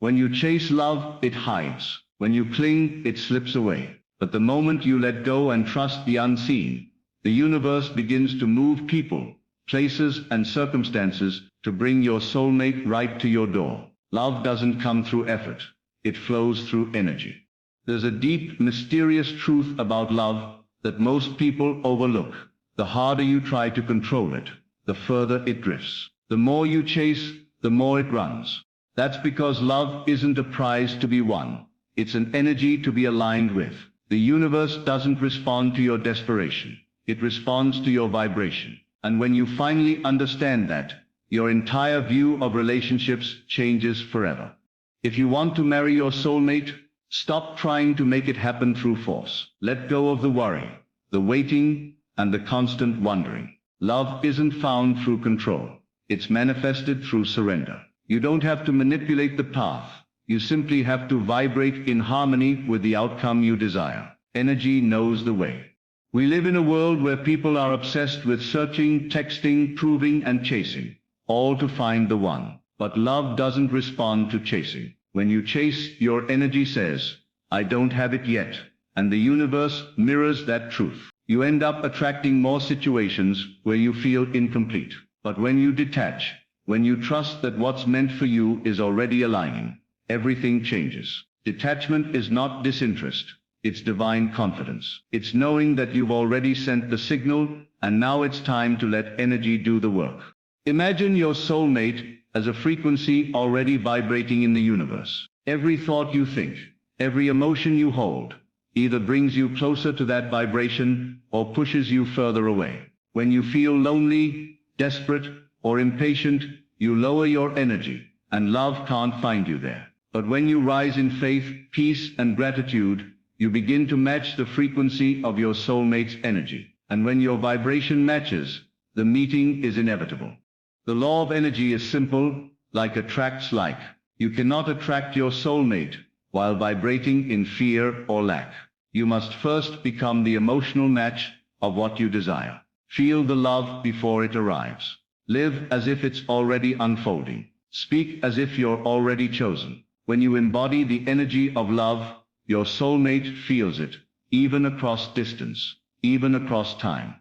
When you chase love, it hides. When you cling, it slips away. But the moment you let go and trust the unseen, the universe begins to move people, places, and circumstances to bring your soulmate right to your door. Love doesn't come through effort. It flows through energy. There's a deep, mysterious truth about love that most people overlook. The harder you try to control it, the further it drifts. The more you chase, the more it runs. That's because love isn't a prize to be won. It's an energy to be aligned with. The universe doesn't respond to your desperation. It responds to your vibration. And when you finally understand that, your entire view of relationships changes forever. If you want to marry your soulmate, stop trying to make it happen through force. Let go of the worry, the waiting, and the constant wondering. Love isn't found through control. It's manifested through surrender. You don't have to manipulate the path. You simply have to vibrate in harmony with the outcome you desire. Energy knows the way. We live in a world where people are obsessed with searching, texting, proving, and chasing, all to find the one. But love doesn't respond to chasing. When you chase, your energy says, I don't have it yet. And the universe mirrors that truth. You end up attracting more situations where you feel incomplete. But when you detach, when you trust that what's meant for you is already aligning, everything changes. Detachment is not disinterest. It's divine confidence. It's knowing that you've already sent the signal, and now it's time to let energy do the work. Imagine your soulmate as a frequency already vibrating in the universe. Every thought you think, every emotion you hold, either brings you closer to that vibration or pushes you further away. When you feel lonely, desperate, or impatient, you lower your energy, and love can't find you there. But when you rise in faith, peace, and gratitude, you begin to match the frequency of your soulmate's energy. And when your vibration matches, the meeting is inevitable. The law of energy is simple, like attracts like. You cannot attract your soulmate while vibrating in fear or lack. You must first become the emotional match of what you desire. Feel the love before it arrives. Live as if it's already unfolding. Speak as if you're already chosen. When you embody the energy of love, your soulmate feels it, even across distance, even across time.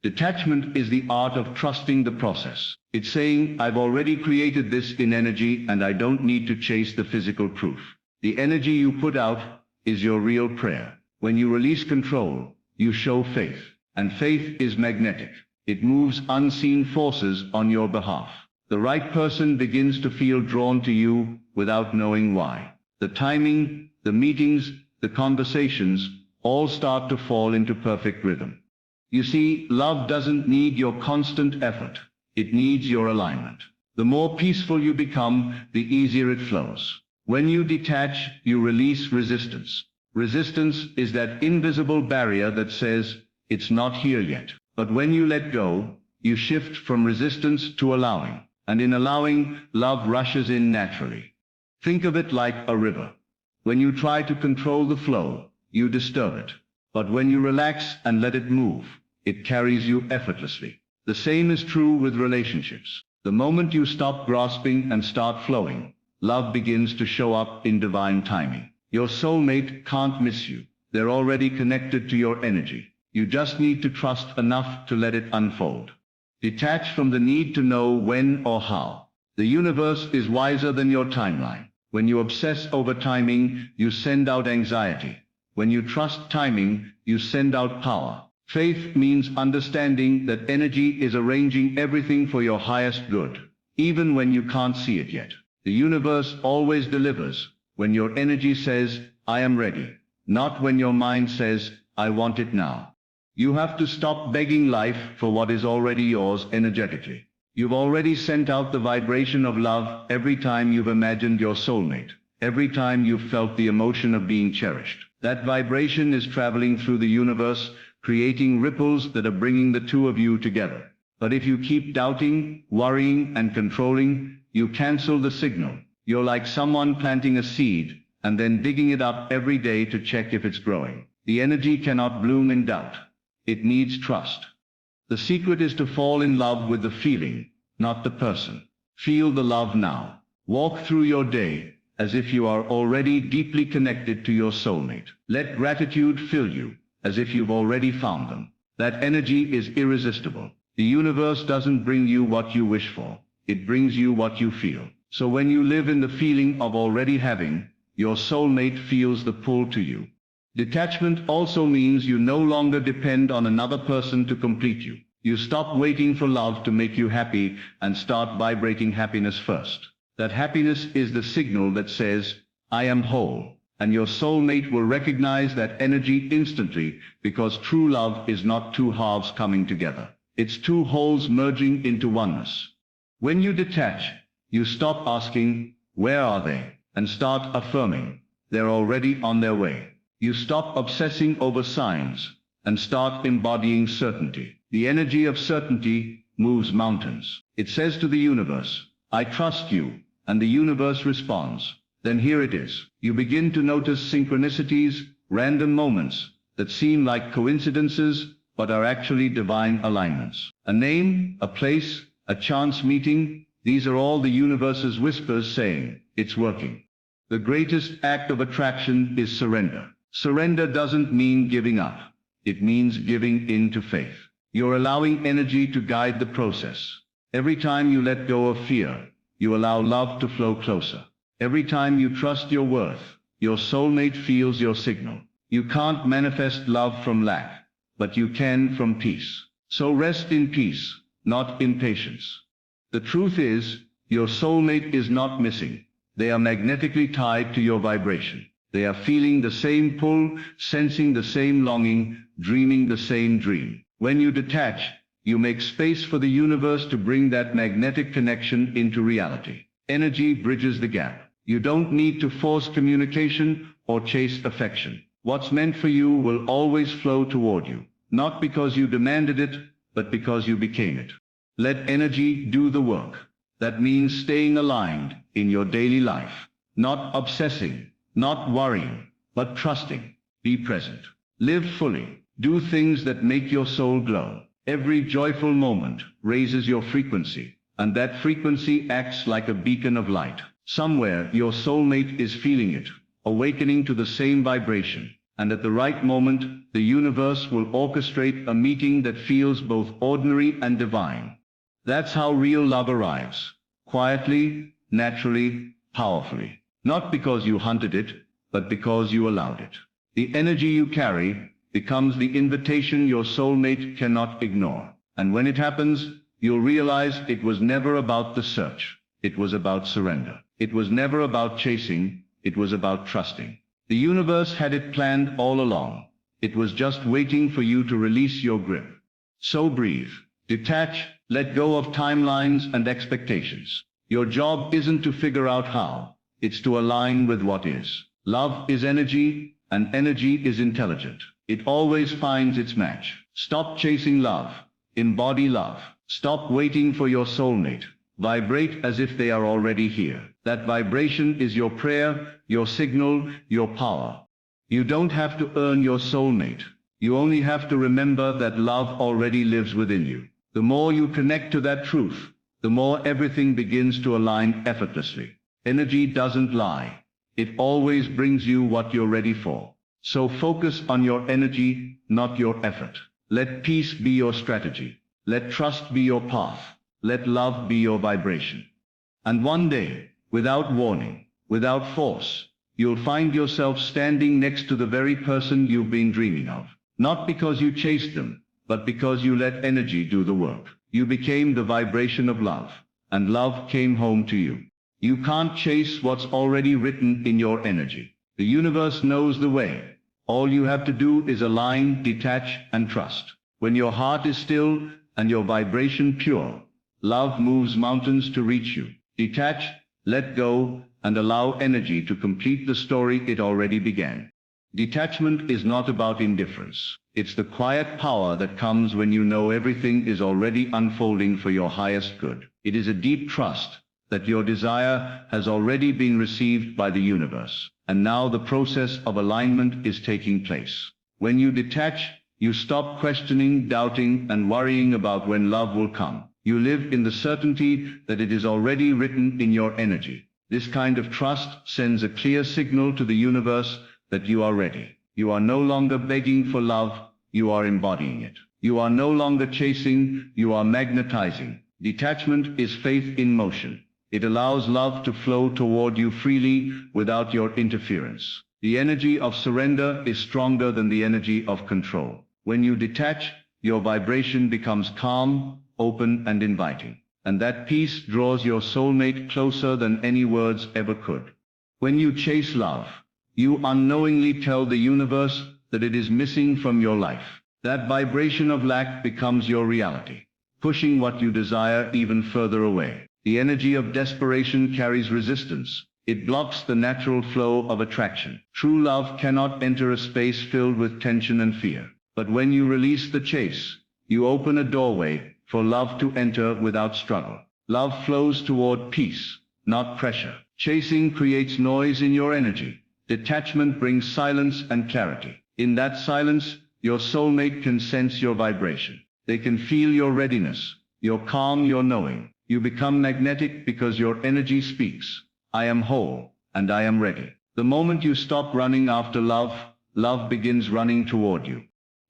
Detachment is the art of trusting the process. It's saying, I've already created this in energy and I don't need to chase the physical proof. The energy you put out is your real prayer. When you release control, you show faith. And faith is magnetic. It moves unseen forces on your behalf. The right person begins to feel drawn to you without knowing why. The timing, the meetings, the conversations, all start to fall into perfect rhythm. You see, love doesn't need your constant effort. It needs your alignment. The more peaceful you become, the easier it flows. When you detach, you release resistance. Resistance is that invisible barrier that says, it's not here yet. But when you let go, you shift from resistance to allowing. And in allowing, love rushes in naturally. Think of it like a river. When you try to control the flow, you disturb it. But when you relax and let it move, it carries you effortlessly. The same is true with relationships. The moment you stop grasping and start flowing, love begins to show up in divine timing. Your soulmate can't miss you. They're already connected to your energy. You just need to trust enough to let it unfold. Detach from the need to know when or how. The universe is wiser than your timeline. When you obsess over timing, you send out anxiety. When you trust timing, you send out power. Faith means understanding that energy is arranging everything for your highest good, even when you can't see it yet. The universe always delivers when your energy says, I am ready, not when your mind says, I want it now. You have to stop begging life for what is already yours energetically. You've already sent out the vibration of love every time you've imagined your soulmate, every time you've felt the emotion of being cherished. That vibration is traveling through the universe, creating ripples that are bringing the two of you together. But if you keep doubting, worrying, and controlling, you cancel the signal. You're like someone planting a seed and then digging it up every day to check if it's growing. The energy cannot bloom in doubt. It needs trust. The secret is to fall in love with the feeling, not the person. Feel the love now. Walk through your day, as if you are already deeply connected to your soulmate. Let gratitude fill you, as if you've already found them. That energy is irresistible. The universe doesn't bring you what you wish for. It brings you what you feel. So when you live in the feeling of already having, your soulmate feels the pull to you. Detachment also means you no longer depend on another person to complete you. You stop waiting for love to make you happy and start vibrating happiness first. That happiness is the signal that says, I am whole. And your soulmate will recognize that energy instantly, because true love is not two halves coming together. It's two wholes merging into oneness. When you detach, you stop asking, where are they? And start affirming, they're already on their way. You stop obsessing over signs and start embodying certainty. The energy of certainty moves mountains. It says to the universe, I trust you, and the universe responds. Then here it is. You begin to notice synchronicities, random moments that seem like coincidences but are actually divine alignments. A name, a place, a chance meeting, these are all the universe's whispers saying, it's working. The greatest act of attraction is surrender. Surrender doesn't mean giving up. It means giving in to faith. You're allowing energy to guide the process. Every time you let go of fear, you allow love to flow closer. Every time you trust your worth, your soulmate feels your signal. You can't manifest love from lack, but you can from peace. So rest in peace, not in patience. The truth is, your soulmate is not missing. They are magnetically tied to your vibration. They are feeling the same pull, sensing the same longing, dreaming the same dream. When you detach, you make space for the universe to bring that magnetic connection into reality. Energy bridges the gap. You don't need to force communication or chase affection. What's meant for you will always flow toward you, not because you demanded it, but because you became it. Let energy do the work. That means staying aligned in your daily life, not obsessing, not worrying, but trusting. Be present. Live fully. Do things that make your soul glow. Every joyful moment raises your frequency, and that frequency acts like a beacon of light. Somewhere your soulmate is feeling it, awakening to the same vibration, and at the right moment, the universe will orchestrate a meeting that feels both ordinary and divine. That's how real love arrives. Quietly, naturally, powerfully. Not because you hunted it, but because you allowed it. The energy you carry becomes the invitation your soulmate cannot ignore. And when it happens, you'll realize it was never about the search. It was about surrender. It was never about chasing. It was about trusting. The universe had it planned all along. It was just waiting for you to release your grip. So breathe. Detach. Let go of timelines and expectations. Your job isn't to figure out how. It's to align with what is. Love is energy, and energy is intelligent. It always finds its match. Stop chasing love. Embody love. Stop waiting for your soulmate. Vibrate as if they are already here. That vibration is your prayer, your signal, your power. You don't have to earn your soulmate. You only have to remember that love already lives within you. The more you connect to that truth, the more everything begins to align effortlessly. Energy doesn't lie. It always brings you what you're ready for. So focus on your energy, not your effort. Let peace be your strategy. Let trust be your path. Let love be your vibration. And one day, without warning, without force, you'll find yourself standing next to the very person you've been dreaming of. Not because you chased them, but because you let energy do the work. You became the vibration of love, and love came home to you. You can't chase what's already written in your energy. The universe knows the way. All you have to do is align, detach, and trust. When your heart is still and your vibration pure, love moves mountains to reach you. Detach, let go, and allow energy to complete the story it already began. Detachment is not about indifference. It's the quiet power that comes when you know everything is already unfolding for your highest good. It is a deep trust that your desire has already been received by the universe, and now the process of alignment is taking place. When you detach, you stop questioning, doubting, and worrying about when love will come. You live in the certainty that it is already written in your energy. This kind of trust sends a clear signal to the universe that you are ready. You are no longer begging for love, you are embodying it. You are no longer chasing, you are magnetizing. Detachment is faith in motion. It allows love to flow toward you freely without your interference. The energy of surrender is stronger than the energy of control. When you detach, your vibration becomes calm, open, and inviting. And that peace draws your soulmate closer than any words ever could. When you chase love, you unknowingly tell the universe that it is missing from your life. That vibration of lack becomes your reality, pushing what you desire even further away. The energy of desperation carries resistance. It blocks the natural flow of attraction. True love cannot enter a space filled with tension and fear. But when you release the chase, you open a doorway for love to enter without struggle. Love flows toward peace, not pressure. Chasing creates noise in your energy. Detachment brings silence and clarity. In that silence, your soulmate can sense your vibration. They can feel your readiness, your calm, your knowing. You become magnetic because your energy speaks. I am whole, and I am ready. The moment you stop running after love, love begins running toward you.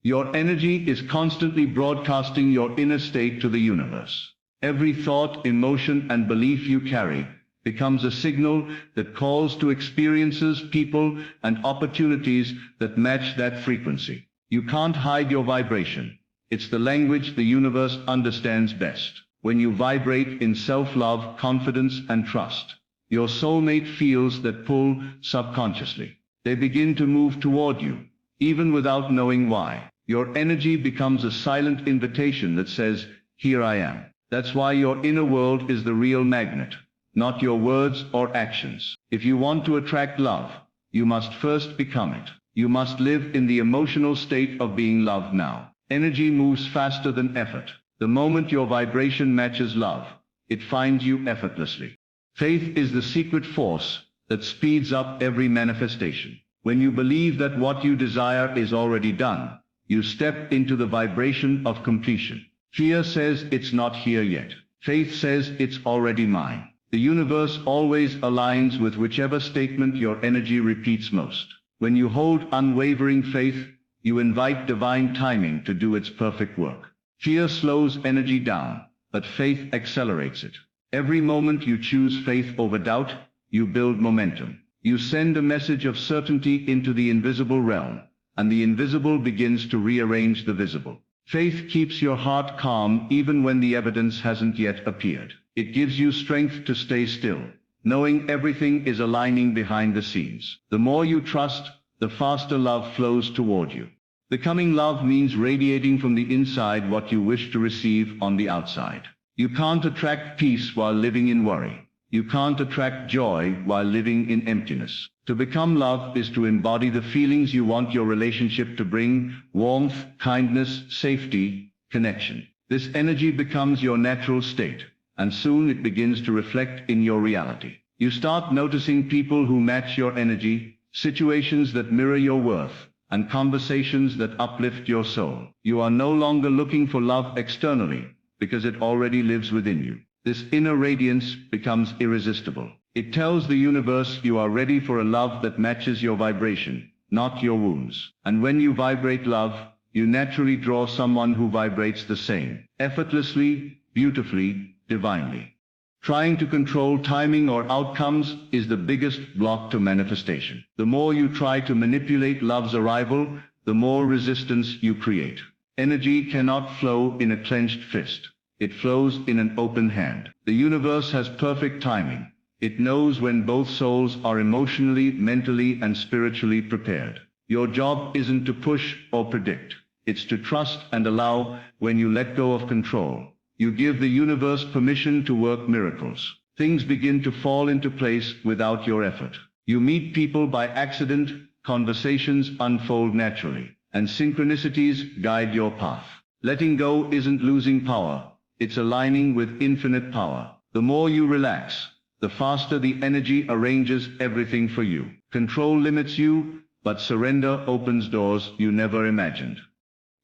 Your energy is constantly broadcasting your inner state to the universe. Every thought, emotion, and belief you carry becomes a signal that calls to experiences, people, and opportunities that match that frequency. You can't hide your vibration. It's the language the universe understands best. When you vibrate in self-love, confidence, and trust, your soulmate feels that pull subconsciously. They begin to move toward you, even without knowing why. Your energy becomes a silent invitation that says, "Here I am." That's why your inner world is the real magnet, not your words or actions. If you want to attract love, you must first become it. You must live in the emotional state of being loved now. Energy moves faster than effort. The moment your vibration matches love, it finds you effortlessly. Faith is the secret force that speeds up every manifestation. When you believe that what you desire is already done, you step into the vibration of completion. Fear says it's not here yet. Faith says it's already mine. The universe always aligns with whichever statement your energy repeats most. When you hold unwavering faith, you invite divine timing to do its perfect work. Fear slows energy down, but faith accelerates it. Every moment you choose faith over doubt, you build momentum. You send a message of certainty into the invisible realm, and the invisible begins to rearrange the visible. Faith keeps your heart calm even when the evidence hasn't yet appeared. It gives you strength to stay still, knowing everything is aligning behind the scenes. The more you trust, the faster love flows toward you. Becoming love means radiating from the inside what you wish to receive on the outside. You can't attract peace while living in worry. You can't attract joy while living in emptiness. To become love is to embody the feelings you want your relationship to bring: warmth, kindness, safety, connection. This energy becomes your natural state, and soon it begins to reflect in your reality. You start noticing people who match your energy, situations that mirror your worth, and conversations that uplift your soul. You are no longer looking for love externally, because it already lives within you. This inner radiance becomes irresistible. It tells the universe you are ready for a love that matches your vibration, not your wounds. And when you vibrate love, you naturally draw someone who vibrates the same, effortlessly, beautifully, divinely. Trying to control timing or outcomes is the biggest block to manifestation. The more you try to manipulate love's arrival, the more resistance you create. Energy cannot flow in a clenched fist. It flows in an open hand. The universe has perfect timing. It knows when both souls are emotionally, mentally, and spiritually prepared. Your job isn't to push or predict. It's to trust and allow. When you let go of control, you give the universe permission to work miracles. Things begin to fall into place without your effort. You meet people by accident, conversations unfold naturally, and synchronicities guide your path. Letting go isn't losing power, it's aligning with infinite power. The more you relax, the faster the energy arranges everything for you. Control limits you, but surrender opens doors you never imagined.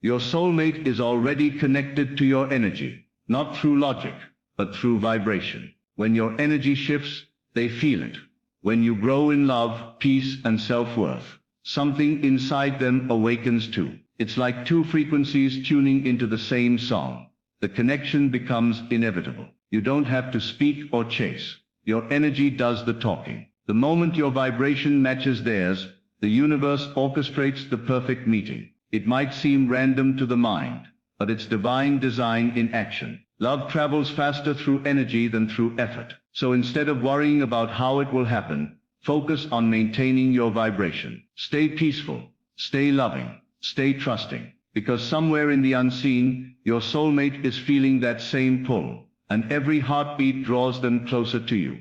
Your soulmate is already connected to your energy, not through logic, but through vibration. When your energy shifts, They feel it. When you grow in love, peace, and self-worth, something inside them awakens too. It's like two frequencies tuning into the same song. The connection becomes inevitable. You don't have to speak or chase. Your energy does the talking. The moment your vibration matches theirs, the universe orchestrates the perfect meeting. It might seem random to the mind, but it's divine design in action. Love travels faster through energy than through effort. So instead of worrying about how it will happen, focus on maintaining your vibration. Stay peaceful, stay loving, stay trusting, because somewhere in the unseen, your soulmate is feeling that same pull, and every heartbeat draws them closer to you.